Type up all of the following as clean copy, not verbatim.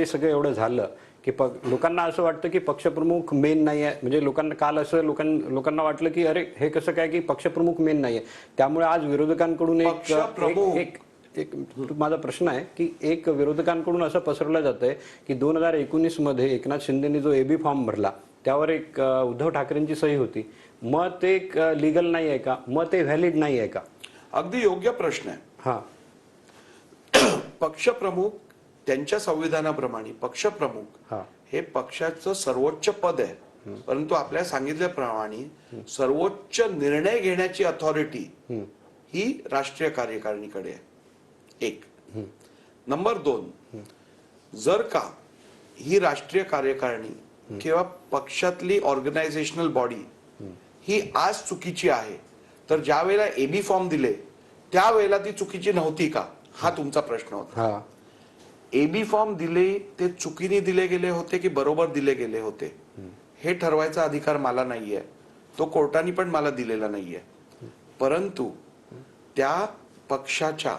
हे सगळं एवढं झालं की लोकांना असं वाटतं की पक्षप्रमुख मेन नाही आहे, म्हणजे लोकांना काल असं लोकांना वाटलं की अरे हे कसं काय की पक्षप्रमुख मेन नाही आहे, त्यामुळे आज विरोधकांकडून एक माझा प्रश्न आहे की एक विरोधकांकडून असं पसरवलं जातंय की 2019 मध्ये एकनाथ शिंदेनी जो एबी फॉर्म भरला त्यावर एक उद्धव ठाकरेंची सही होती, मग ते लीगल नाही आहे का, मग ते व्हॅलिड नाही आहे का? अगदी योग्य प्रश्न आहे. हा, पक्षप्रमुख त्यांच्या संविधानाप्रमाणे पक्षप्रमुख हे पक्षाचं सर्वोच्च पद आहे, परंतु आपल्या सांगितल्याप्रमाणे सर्वोच्च निर्णय घेण्याची अथॉरिटी ही राष्ट्रीय कार्यकारिणीकडे आहे. एक. नंबर 2, जर का ही राष्ट्रीय कार्यकारिणी किंवा पक्षातली ऑर्गनायझेशनल बॉडी ही आज चुकीची आहे, तर ज्या वेळेला एबी फॉर्म दिले त्यावेळेला ती चुकीची नव्हती का, हा तुमचा प्रश्न होता. एबी फॉर्म दिले ते चुकीने दिले गेले होते की बरोबर दिले गेले होते हे ठरवायचा अधिकार मला नाहीये, तो कोर्टाने पण मला दिलेला नाहीये. परंतु त्या पक्षाच्या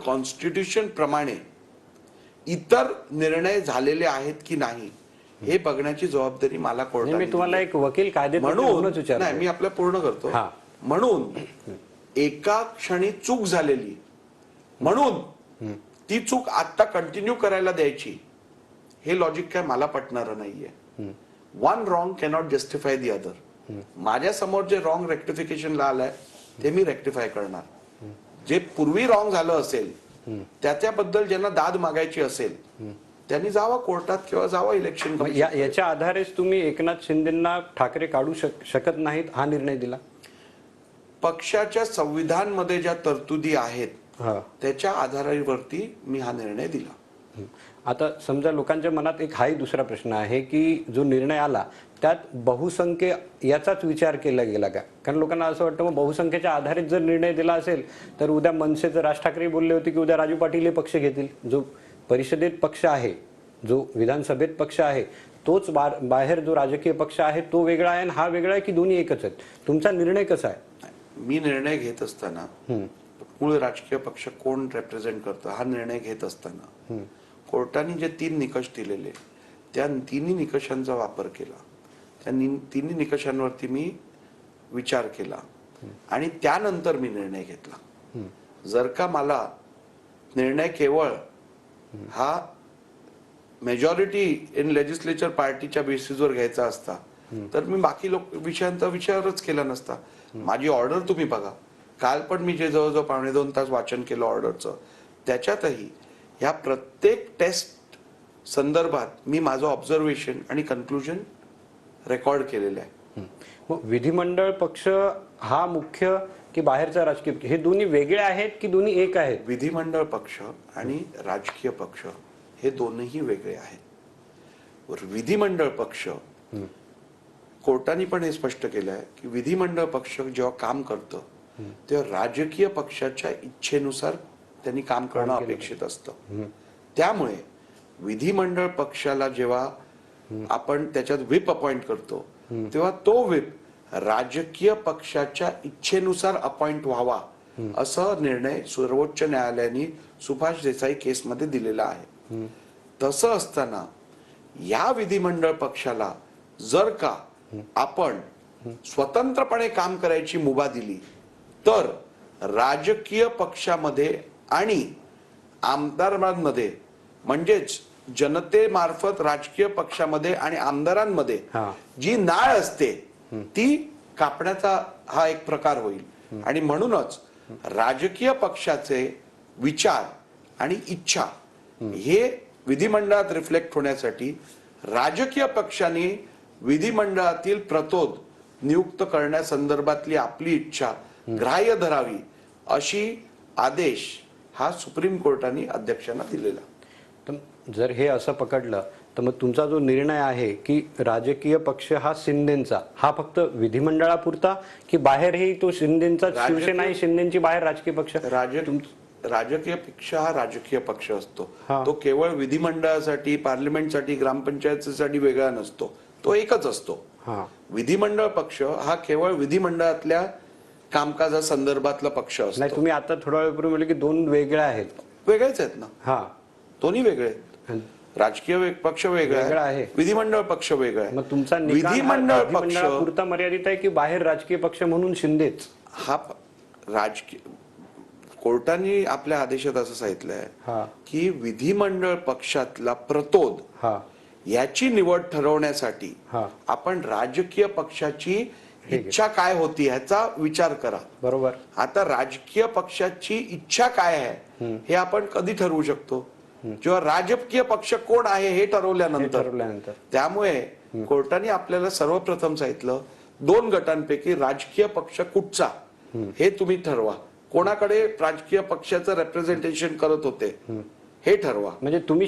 कॉन्स्टिट्यूशन प्रमाणे इतर निर्णय झालेले आहेत की नाही हे बघण्याची जबाबदारी मला कोर्टाने. मी तुम्हाला एक वकील कायदे म्हणून नाही, मी आपलं पूर्ण करतो. म्हणून एका क्षणी चूक झालेली म्हणून ती चूक आता कंटिन्यू करायला द्यायची हे लॉजिक काय मला पटणारं नाहीये. One wrong cannot justify the other. माझ्या समोर जे रॉंग रेक्टिफिकेशनला आलंय ते मी रेक्टिफाय करणार. जे पूर्वी रॉंग झालं असेल त्याच्याबद्दल ज्यांना दाद मागायची असेल त्यांनी जावा कोर्टात किंवा जावा इलेक्शन. याच्या आधारेच तुम्ही एकनाथ शिंदेंना ठाकरे काढू शकत नाहीत हा निर्णय दिला? पक्षाच्या संविधानमध्ये ज्या तरतुदी आहेत त्याच्या आधारावरती मी हा निर्णय दिला. आता समजा लोकांच्या मनात एक हाही दुसरा प्रश्न आहे की जो निर्णय आला त्यात बहुसंख्य याचाच विचार केला गेला का? कारण लोकांना असं वाटतं मग बहुसंख्येच्या आधारित जर निर्णय दिला असेल तर उद्या मनसेचं राज ठाकरे बोलले होते की उद्या राजू पाटील हे पक्ष घेतील. जो परिषदेत पक्ष आहे, जो विधानसभेत पक्ष आहे, तोच बाहेर जो राजकीय पक्ष आहे तो वेगळा आहे आणि हा वेगळा आहे की दोन्ही एकच आहेत? तुमचा निर्णय कसा आहे? मी निर्णय घेत असताना मूळ राजकीय पक्ष कोण रिप्रेझेंट करतं हा निर्णय घेत असताना कोर्टाने जे 3 निकष दिलेले त्या तिन्ही निकषांचा वापर केला. त्या तिन्ही निकषांवरती मी विचार केला आणि त्यानंतर मी निर्णय घेतला. जर का मला निर्णय केवळ हा मेजॉरिटी इन लेजिस्लेचर पार्टीच्या बेसिसवर घ्यायचा असता तर मी बाकी विषयांचा विचारच केला नसता. माझी ऑर्डर तुम्ही बघा, काल पण मी जे जवळजवळ 2.5 तास वाचन केलं ऑर्डरचं, त्याच्यातही ह्या प्रत्येक टेस्ट संदर्भात मी माझं ऑब्झर्वेशन आणि कन्क्लुजन रेकॉर्ड केलेलं आहे. मग विधिमंडळ पक्ष हा मुख्य की बाहेरचा राजकीय पक्ष, हे दोन्ही वेगळे आहेत की दोन्ही एक आहेत? विधिमंडळ पक्ष आणि राजकीय पक्ष हे दोन्ही वेगळे आहेत. विधिमंडळ पक्ष कोर्टाने पण हे स्पष्ट केलं आहे की विधिमंडळ पक्ष जेव्हा काम करतं तेव्हा राजकीय पक्षाच्या इच्छेनुसार त्यांनी काम करणं अपेक्षित असतं. त्यामुळे विधिमंडळ पक्षाला जेव्हा आपण त्याच्यात व्हिप अपॉइंट करतो तेव्हा तो व्हिप राजकीय पक्षाच्या इच्छेनुसार अपॉइंट व्हावा असा निर्णय सर्वोच्च न्यायालयाने सुभाष देसाई केसमध्ये दिलेला आहे. तसं असताना या विधिमंडळ पक्षाला जर का आपण स्वतंत्रपणे काम करायची मुभा दिली तर राजकीय पक्षामध्ये आणि आमदारांमध्ये म्हणजेच जनतेमार्फत राजकीय पक्षामध्ये आणि आमदारांमध्ये जी नाळ असते ती कापण्याचा हा एक प्रकार होईल. आणि म्हणूनच राजकीय पक्षाचे विचार आणि इच्छा हे विधिमंडळात रिफ्लेक्ट होण्यासाठी राजकीय पक्षाने विधिमंडळातील प्रतोद नियुक्त करण्यासंदर्भातली आपली इच्छा ग्राह्य धरावी अशी आदेश हा सुप्रीम कोर्टाने अध्यक्षांना दिलेला. तर जर हे असं पकडलं तर मग तुमचा जो निर्णय आहे की राजकीय पक्ष हा शिंदेचा हा फक्त विधिमंडळापुरता की बाहेरही तो शिंदेचा, शिवसेना शिंदेची बाहेर राजकीय पक्ष? राजकीय पक्ष हा राजकीय पक्ष असतो. तो केवळ विधिमंडळासाठी, पार्लमेंटसाठी, ग्रामपंचायतीसाठी वेगळा नसतो, तो एकच असतो. विधिमंडळ पक्ष हा केवळ विधिमंडळातल्या कामकाजा संदर्भातला पक्ष असतो. नाही, तुम्ही आता थोडा वेळपूर्वी म्हटलं की 2 वेगळ्या आहेत. वेगळेच आहेत ना. दोन्ही वेगळे आहेत. राजकीय पक्ष वेगळा वेगळा आहे, आहे. विधिमंडळ पक्ष वेगळा आहे. मग तुमचा निकाल हा विधिमंडळ पक्ष विधिमंडळापुरता मर्यादित आहे की बाहेर राजकीय पक्ष म्हणून शिंदेच? हा राजकीय कोर्टाने आपल्या आदेशात असं सांगितलंय हा की विधिमंडळ पक्षातला प्रतोद हा याची निवड ठरवण्यासाठी हा आपण राजकीय पक्षाची इच्छा काय होती ह्याचा विचार करा. बरोबर. आता राजकीय पक्षाची इच्छा काय आहे हे आपण कधी ठरवू शकतो? जेव्हा राजकीय पक्ष कोण आहे हे ठरवल्यानंतर. त्यामुळे कोर्टाने आपल्याला सर्वप्रथम सांगितलं 2 गटांपैकी राजकीय पक्ष कुठचा हे तुम्ही ठरवा. कोणाकडे राजकीय पक्षाचं रिप्रेझेंटेशन करत होते हे ठरवा. म्हणजे तुम्ही